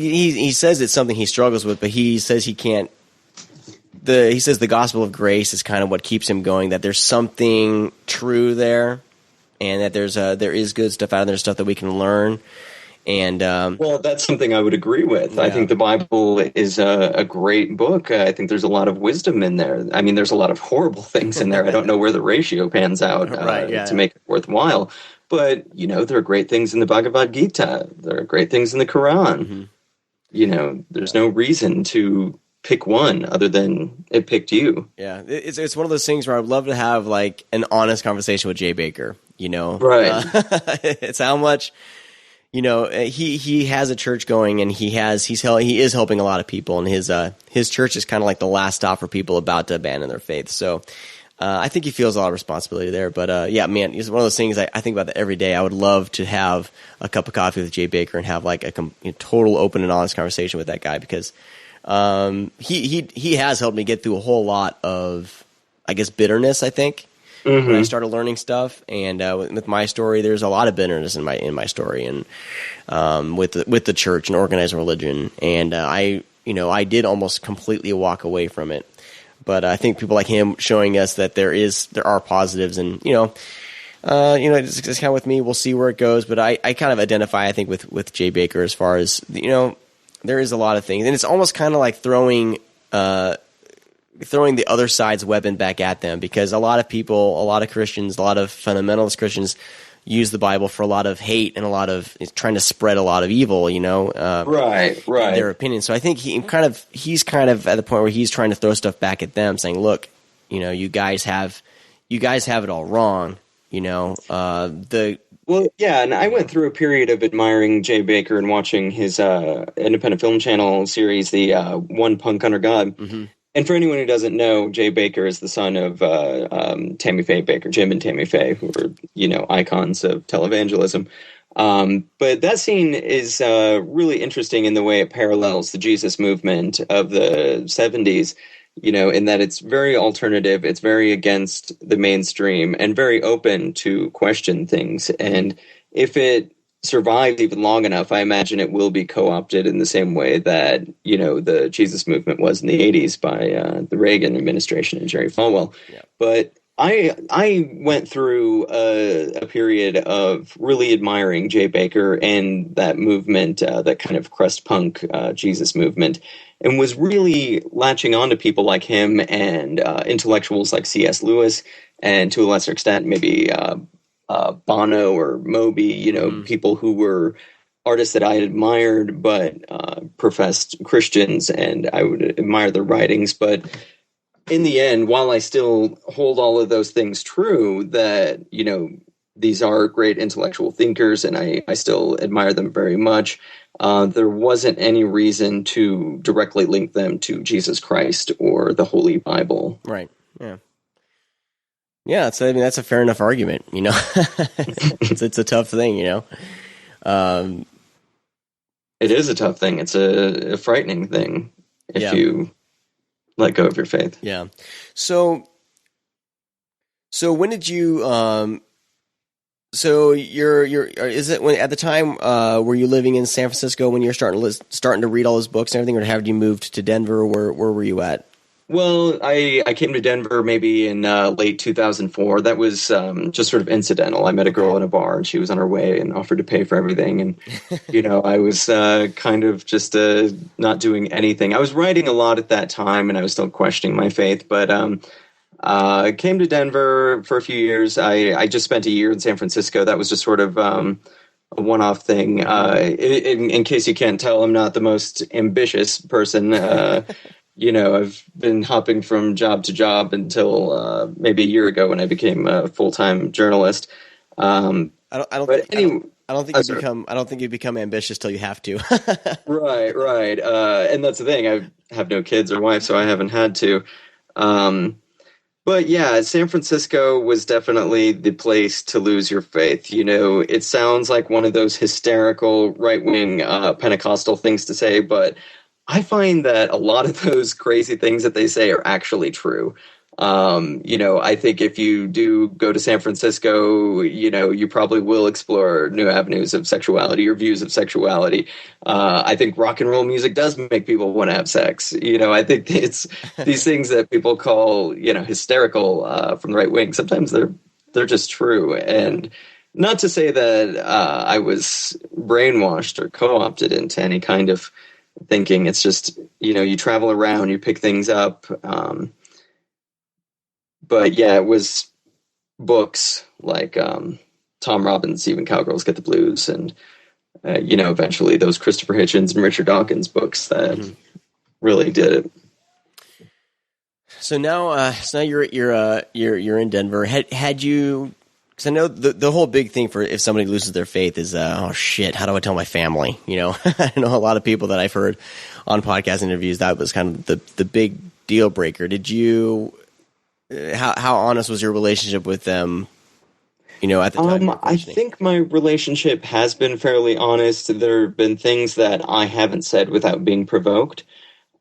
A: he says it's something he struggles with, but he says he can't. He says the gospel of grace is kind of what keeps him going. That there's something true there, and that there is good stuff out there, stuff that we can learn. And
B: well, that's something I would agree with. Yeah. I think the Bible is a great book. I think there's a lot of wisdom in there. I mean, there's a lot of horrible things in there. I don't know where the ratio pans out to make it worthwhile. But, there are great things in the Bhagavad Gita. There are great things in the Quran. Mm-hmm. There's no reason to pick one other than it picked you.
A: Yeah, it's one of those things where I'd love to have, like, an honest conversation with Jay Baker,
B: Right.
A: It's how much... he has a church going, and he is helping a lot of people, and his church is kind of like the last stop for people about to abandon their faith. So I think he feels a lot of responsibility there. But yeah, man, it's one of those things I think about that every day. I would love to have a cup of coffee with Jay Baker and have like a total open and honest conversation with that guy, because he has helped me get through a whole lot of I guess, bitterness, I think, when I
B: Mm-hmm.
A: started learning stuff. And with my story, there's a lot of bitterness in my story, and with the church and organized religion. And I did almost completely walk away from it. But I think people like him showing us that there are positives, and it's kind of with me. We'll see where it goes. But I kind of identify, I think, with Jay Baker as far as there is a lot of things, and it's almost kind of like throwing the other side's weapon back at them, because a lot of people, a lot of Christians, a lot of fundamentalist Christians use the Bible for a lot of hate and a lot of trying to spread a lot of evil,
B: Right.
A: in their opinion. So I think he's kind of at the point where he's trying to throw stuff back at them, saying, "Look, you guys have it all wrong."
B: Well, yeah, and I went through a period of admiring Jay Baker and watching his independent film channel series, the One Punk Under God.
A: Mm-hmm.
B: And for anyone who doesn't know, Jay Baker is the son of Tammy Faye Baker, Jim and Tammy Faye, who were, icons of televangelism. But that scene is really interesting in the way it parallels the Jesus movement of the 70s, in that it's very alternative, it's very against the mainstream, and very open to question things. And if it survives even long enough, I imagine it will be co-opted in the same way that, the Jesus movement was in the 80s by the Reagan administration and Jerry Falwell.
A: Yeah.
B: But I went through a period of really admiring Jay Baker and that movement, that kind of crust punk Jesus movement, and was really latching on to people like him and intellectuals like C.S. Lewis, and to a lesser extent maybe Bono or Moby, people who were artists that I had admired but professed Christians, and I would admire their writings. But in the end, while I still hold all of those things true, that, these are great intellectual thinkers and I still admire them very much, there wasn't any reason to directly link them to Jesus Christ or the Holy Bible.
A: Right. Yeah. Yeah, that's a fair enough argument. It's a tough thing.
B: It is a tough thing. It's a frightening thing if you let go of your faith.
A: Yeah. So when did you? So is it when at the time were you living in San Francisco when you're starting to read all those books and everything, or have you moved to Denver? Where were you at?
B: Well, I came to Denver maybe in late 2004. That was just sort of incidental. I met a girl in a bar, and she was on her way and offered to pay for everything. And, I was kind of just not doing anything. I was writing a lot at that time, and I was still questioning my faith. But I came to Denver for a few years. I just spent a year in San Francisco. That was just sort of a one-off thing. In case you can't tell, I'm not the most ambitious person. I've been hopping from job to job until maybe a year ago when I became a full-time journalist. I don't
A: think you become ambitious till you have to.
B: Right. And that's the thing. I have no kids or wife, so I haven't had to. But yeah, San Francisco was definitely the place to lose your faith. It sounds like one of those hysterical right-wing Pentecostal things to say, but I find that a lot of those crazy things that they say are actually true. I think if you do go to San Francisco, you probably will explore new avenues of sexuality or views of sexuality. I think rock and roll music does make people want to have sex. I think it's these things that people call, hysterical from the right wing. Sometimes they're just true. And not to say that I was brainwashed or co-opted into any kind of thinking. It's just, you travel around, you pick things up. But yeah, it was books like Tom Robbins' Even Cowgirls Get the Blues, and eventually those Christopher Hitchens and Richard Dawkins books that really did it.
A: So now you're in Denver. Had you? Because I know the whole big thing for if somebody loses their faith is oh shit, how do I tell my family? I know a lot of people that I've heard on podcast interviews that was kind of the big deal breaker. Did you? How honest was your relationship with them? At the time.
B: I think my relationship has been fairly honest. There have been things that I haven't said without being provoked.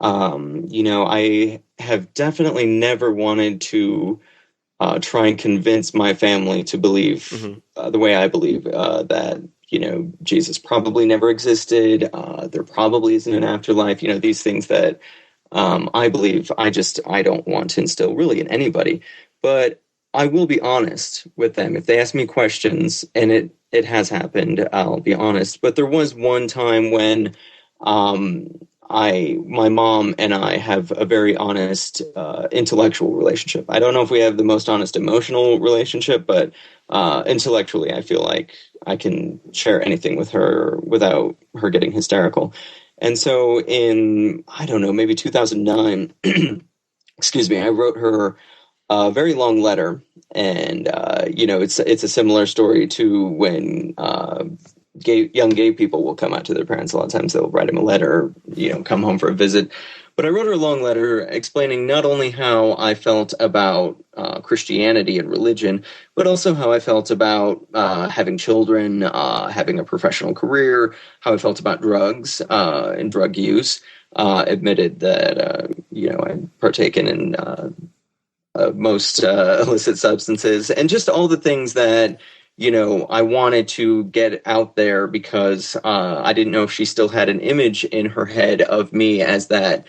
B: I have definitely never wanted to try and convince my family to believe the way I believe, that, Jesus probably never existed. There probably isn't an afterlife. These things that I believe. I don't want to instill really in anybody. But I will be honest with them. If they ask me questions, and it has happened, I'll be honest. But there was one time when um, my mom and I have a very honest intellectual relationship. I don't know if we have the most honest emotional relationship, but intellectually, I feel like I can share anything with her without her getting hysterical. And so in, I don't know, maybe 2009, excuse me, I wrote her a very long letter. And, it's a similar story to when young gay people will come out to their parents. A lot of times they'll write them a letter, come home for a visit. But I wrote her a long letter explaining not only how I felt about Christianity and religion, but also how I felt about having children, having a professional career, how I felt about drugs and drug use. Admitted that, I'd partaken in most illicit substances, and just all the things that I wanted to get out there, because I didn't know if she still had an image in her head of me as that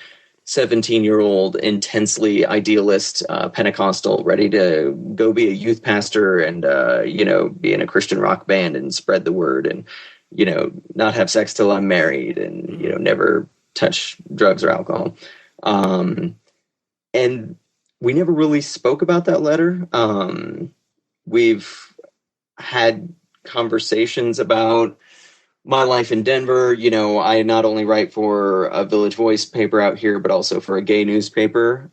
B: 17-year-old intensely idealist Pentecostal ready to go be a youth pastor and be in a Christian rock band and spread the word, and not have sex till I'm married, and never touch drugs or alcohol. And we never really spoke about that letter. We've had conversations about my life in Denver. I not only write for a Village Voice paper out here, but also for a gay newspaper.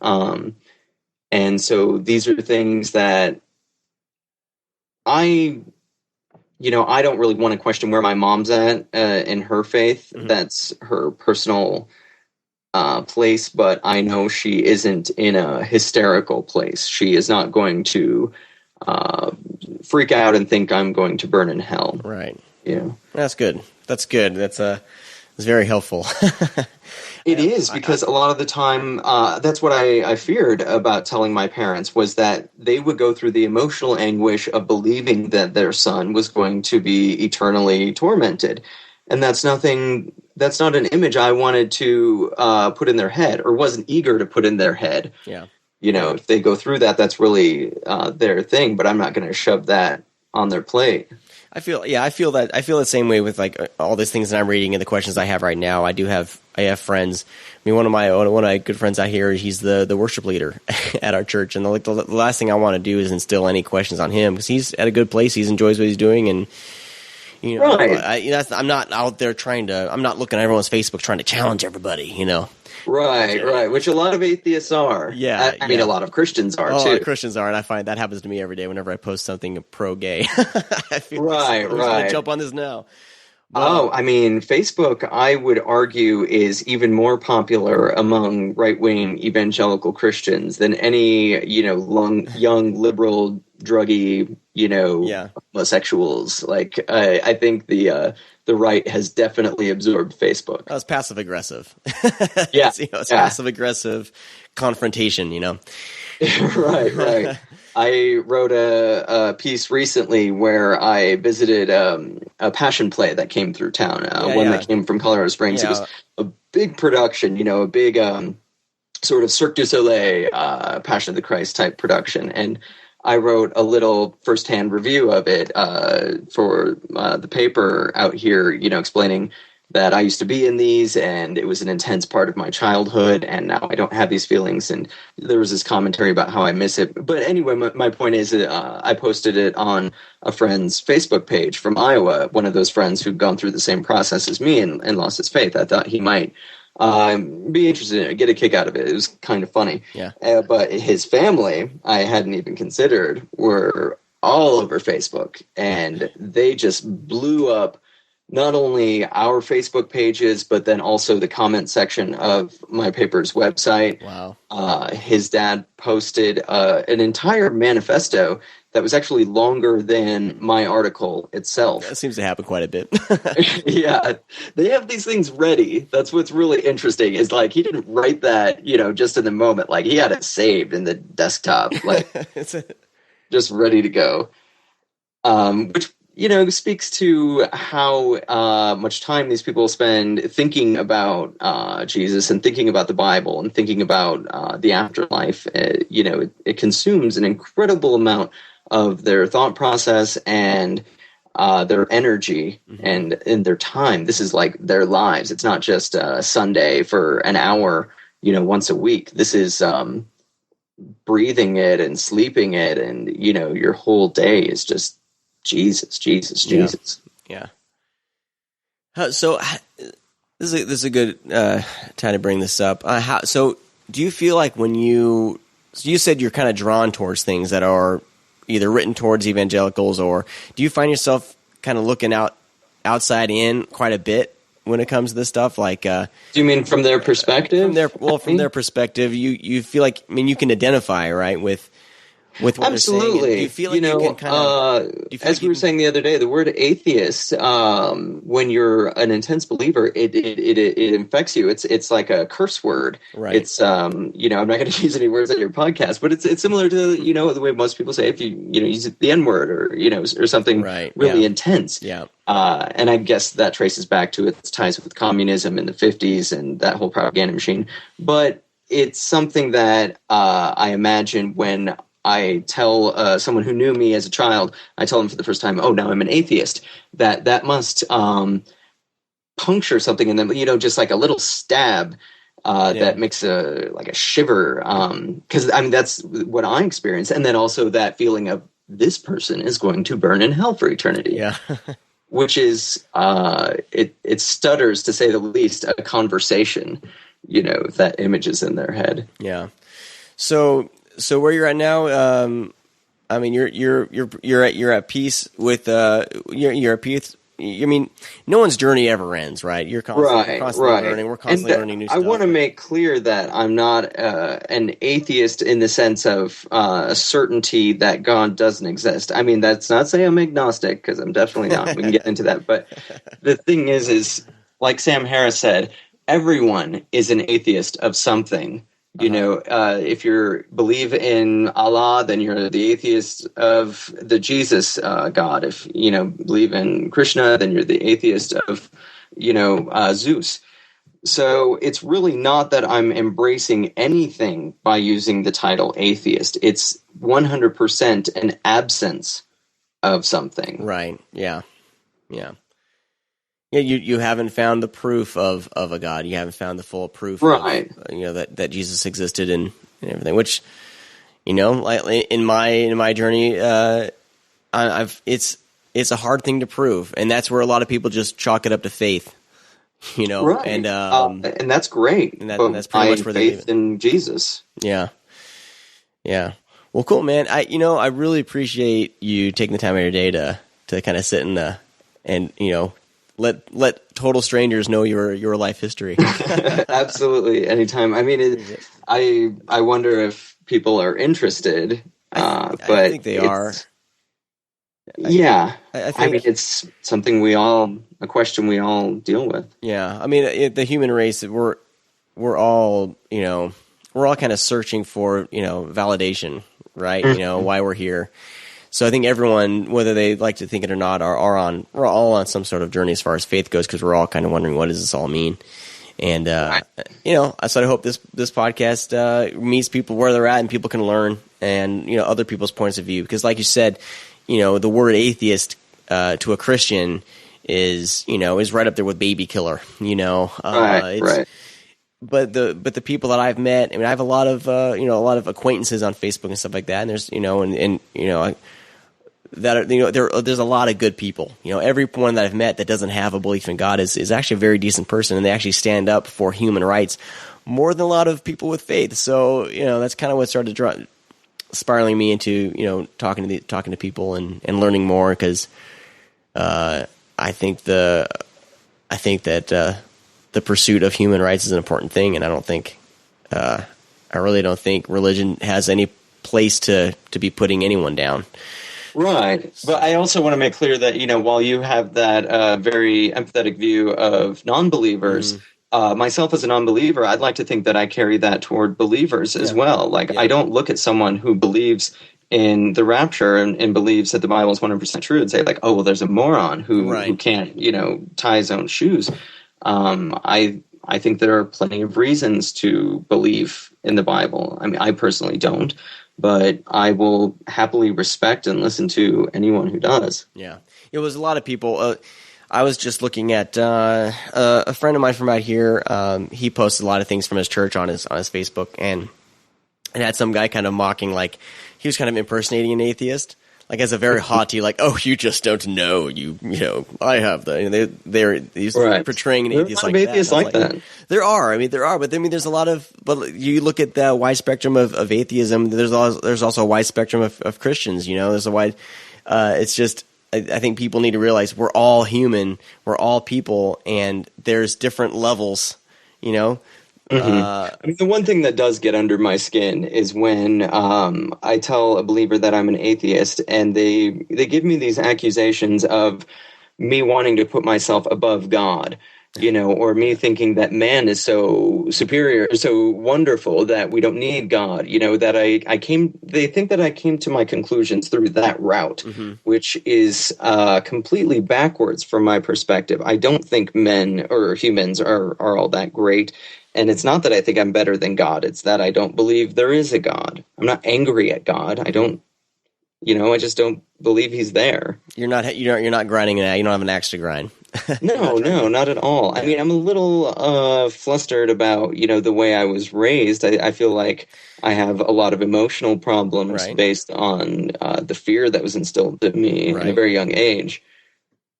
B: And so these are things that I don't really want to question where my mom's at in her faith. Mm-hmm. That's her personal place, but I know she isn't in a hysterical place. She is not going to freak out and think I'm going to burn in hell.
A: Right.
B: Yeah.
A: That's good. That's good. That's very helpful.
B: It is, because a lot of the time, that's what I feared about telling my parents, was that they would go through the emotional anguish of believing that their son was going to be eternally tormented. And that's not an image I wanted to put in their head, or wasn't eager to put in their head.
A: Yeah.
B: If they go through that, that's really their thing, but I'm not going to shove that on their plate.
A: I feel the same way with like all these things that I'm reading and the questions I have right now. I have friends. I mean, one of my good friends out here, he's the worship leader at our church, and the last thing I want to do is instill any questions on him, because he's at a good place. He enjoys what he's doing, and
B: right.
A: I'm not out there I'm not looking at everyone's Facebook trying to challenge everybody,
B: Right, which a lot of atheists are.
A: Yeah.
B: I mean, a lot of Christians are, too. A lot of
A: Christians are, and I find that happens to me every day whenever I post something pro-gay. I feel
B: right.
A: I'm going to jump on this now.
B: But, I mean, Facebook, I would argue, is even more popular among right-wing evangelical Christians than any, young liberal, druggy, homosexuals. Like, I think the right has definitely absorbed Facebook.
A: That was passive aggressive.
B: Yeah,
A: it's passive aggressive confrontation.
B: Right. I wrote a piece recently where I visited a passion play that came through town. That came from Colorado Springs. Yeah. It was a big production, a big sort of Cirque du Soleil, Passion of the Christ type production, and I wrote a little firsthand review of it for the paper out here, explaining that I used to be in these, and it was an intense part of my childhood, and now I don't have these feelings. And there was this commentary about how I miss it. But anyway, my point is that I posted it on a friend's Facebook page from Iowa, one of those friends who'd gone through the same process as me and lost his faith. I thought he might be interested in it, get a kick out of it. It was kind of funny.
A: Yeah.
B: But his family, I hadn't even considered, were all over Facebook, and they just blew up not only our Facebook pages, but then also the comment section of my paper's website.
A: Wow.
B: His dad posted an entire manifesto that was actually longer than my article itself.
A: That seems to happen quite a bit.
B: Yeah, they have these things ready. That's what's really interesting, is like he didn't write that, just in the moment. Like he had it saved in the desktop, like just ready to go. Which, speaks to how much time these people spend thinking about Jesus and thinking about the Bible and thinking about the afterlife. It consumes an incredible amount of their thought process and their energy and their time. This is like their lives. It's not just Sunday for an hour, once a week. This is breathing it and sleeping it, and your whole day is just Jesus, Jesus, Jesus.
A: Yeah. So this is a good time to bring this up. So do you feel like when you said you're kind of drawn towards things that are either written towards evangelicals, or do you find yourself kind of looking outside in quite a bit when it comes to this stuff? Like, do
B: you mean from their perspective?
A: From their perspective, you feel like, you can identify, right, with what
B: absolutely.
A: They're saying. Do you feel like you can kind of,
B: as we were saying the other day, the word atheist, when you're an intense believer, it infects you. It's like a curse word.
A: Right.
B: It's I'm not going to use any words on your podcast, but it's similar to the way most people say if you use the N word or something really intense.
A: Yeah.
B: And I guess that traces back to its ties with communism in the 50s and that whole propaganda machine. But it's something that I imagine when I tell someone who knew me as a child, I tell them for the first time, oh, now I'm an atheist, that must puncture something in them, just like a little stab that makes a shiver. Because, that's what I experienced. And then also that feeling of this person is going to burn in hell for eternity.
A: Yeah.
B: Which is, it stutters, to say the least, a conversation, that image is in their head.
A: Yeah. So where you're at now, you're at peace with you're at peace. No one's journey ever ends, right? You're constantly learning. We're constantly learning new stuff.
B: I want to make clear that I'm not an atheist in the sense of a certainty that God doesn't exist. That's not saying I'm agnostic, because I'm definitely not. We can get into that. But the thing is like Sam Harris said, everyone is an atheist of something. If you believe in Allah, then you're the atheist of the Jesus God. If believe in Krishna, then you're the atheist of Zeus. So it's really not that I'm embracing anything by using the title atheist. It's 100% an absence of something.
A: Right. Yeah. Yeah. Yeah, you haven't found the proof of a God. You haven't found the full proof,
B: right?
A: That Jesus existed and everything. Which, like in my journey, it's a hard thing to prove, and that's where a lot of people just chalk it up to faith.
B: Right? And that's great.
A: And that's pretty much where they
B: faith in Jesus.
A: Yeah, yeah. Well, cool, man. I really appreciate you taking the time of your day to kind of sit and let total strangers know your life history.
B: Absolutely, anytime. I wonder if people are interested, but
A: I think they are.
B: Yeah,
A: I think
B: it's something a question we all deal with.
A: Yeah, the human race, we're all kind of searching for validation, right? Why we're here. So I think everyone, whether they like to think it or not, we're all on some sort of journey as far as faith goes, because we're all kind of wondering, what does this all mean? And so I hope this podcast meets people where they're at, and people can learn and other people's points of view. Because like you said, the word atheist to a Christian is right up there with baby killer.
B: Right.
A: But the people that I've met, I have a lot of a lot of acquaintances on Facebook and stuff like that, and there's there's a lot of good people. Everyone that I've met that doesn't have a belief in God is actually a very decent person, and they actually stand up for human rights more than a lot of people with faith. So that's kind of what started spiraling me into talking to people and learning more, because I think that the pursuit of human rights is an important thing, and I really don't think religion has any place to be putting anyone down.
B: Right. But I also want to make clear that, while you have that very empathetic view of non-believers, myself as a non-believer, I'd like to think that I carry that toward believers as well. Like, I don't look at someone who believes in the rapture and believes that the Bible is 100% true and say, like, oh, well, there's a moron who can't, tie his own shoes. I think there are plenty of reasons to believe in the Bible. I mean, I personally don't, but I will happily respect and listen to anyone who does.
A: Yeah. It was a lot of people. I was just looking at a friend of mine from out here. He posted a lot of things from his church on his Facebook, and it had some guy kind of mocking, like, he was kind of impersonating an atheist. Like, as a very haughty, like, oh, you just don't know. I have the. They're portraying an atheist like that. There are atheists like that. There are. But there's a lot of. But you look at the wide spectrum of atheism. There's also a wide spectrum of Christians. There's a wide. It's just. I think people need to realize we're all human. We're all people, and there's different levels.
B: I mean, the one thing that does get under my skin is when I tell a believer that I'm an atheist, and they give me these accusations of me wanting to put myself above God, or me thinking that man is so superior, so wonderful that we don't need God, that they think that I came to my conclusions through that route, which is completely backwards from my perspective. I don't think men or humans are all that great. And it's not that I think I'm better than God. It's that I don't believe there is a God. I'm not angry at God. I don't, I just don't believe he's there.
A: You're not grinding it out. You don't have an axe to grind.
B: No, not at all. I mean, I'm a little flustered about, the way I was raised. I feel like I have a lot of emotional problems based on the fear that was instilled in me at a very young age.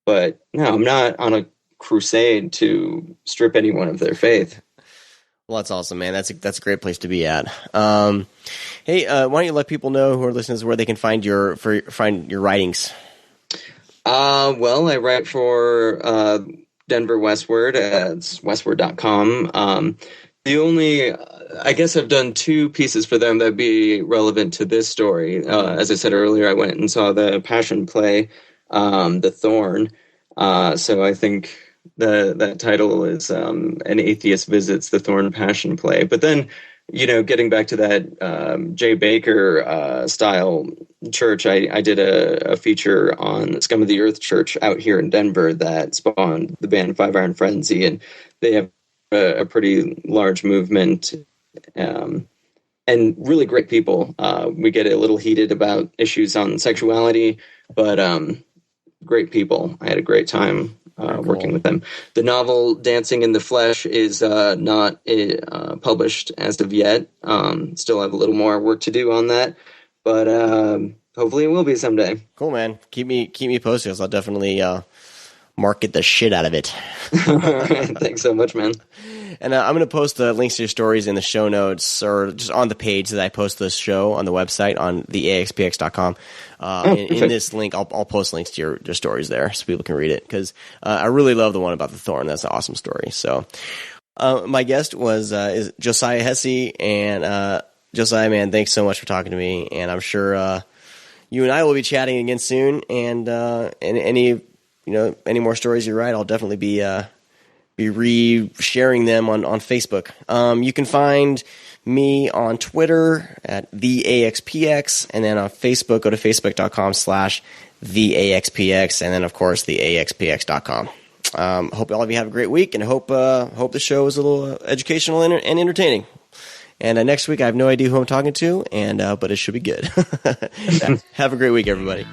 B: But no, I'm not on a crusade to strip anyone of their faith.
A: Well, that's awesome, man. That's a great place to be at. Hey, why don't you let people know who are listeners where they can find your writings? Well,
B: I write for Denver Westward. It's westward.com. I guess I've done 2 pieces for them that'd be relevant to this story. As I said earlier, I went and saw the Passion play, The Thorn. So I think that title is An Atheist Visits the Thorn Passion Play. But then, getting back to that Jay Baker style church, I did a feature on Scum of the Earth Church out here in Denver that spawned the band Five Iron Frenzy, and they have a pretty large movement and really great people. We get a little heated about issues on sexuality, but great people. I had a great time working with them. The novel Dancing in the Flesh is not published as of yet. Still have a little more work to do on that, but hopefully it will be someday.
A: Cool, man. Keep me posted, 'cause I'll definitely market the shit out of it.
B: All right. Thanks so much, man.
A: And I'm going to post the links to your stories in the show notes, or just on the page that I post this show on the website on the AxPx.com. In this link, I'll post links to your stories there so people can read it, because I really love the one about the thorn. That's an awesome story. So my guest is Josiah Hesse, and Josiah, man, thanks so much for talking to me, and I'm sure you and I will be chatting again soon, and any more stories you write, I'll definitely be re-sharing them on Facebook. You can find me on Twitter at the AxPx, and then on Facebook, go to facebook.com/the AxPx, and then of course the AxPx.com. Hope all of you have a great week, and hope the show is a little educational and entertaining. And next week, I have no idea who I'm talking to, but it should be good. Have a great week, everybody.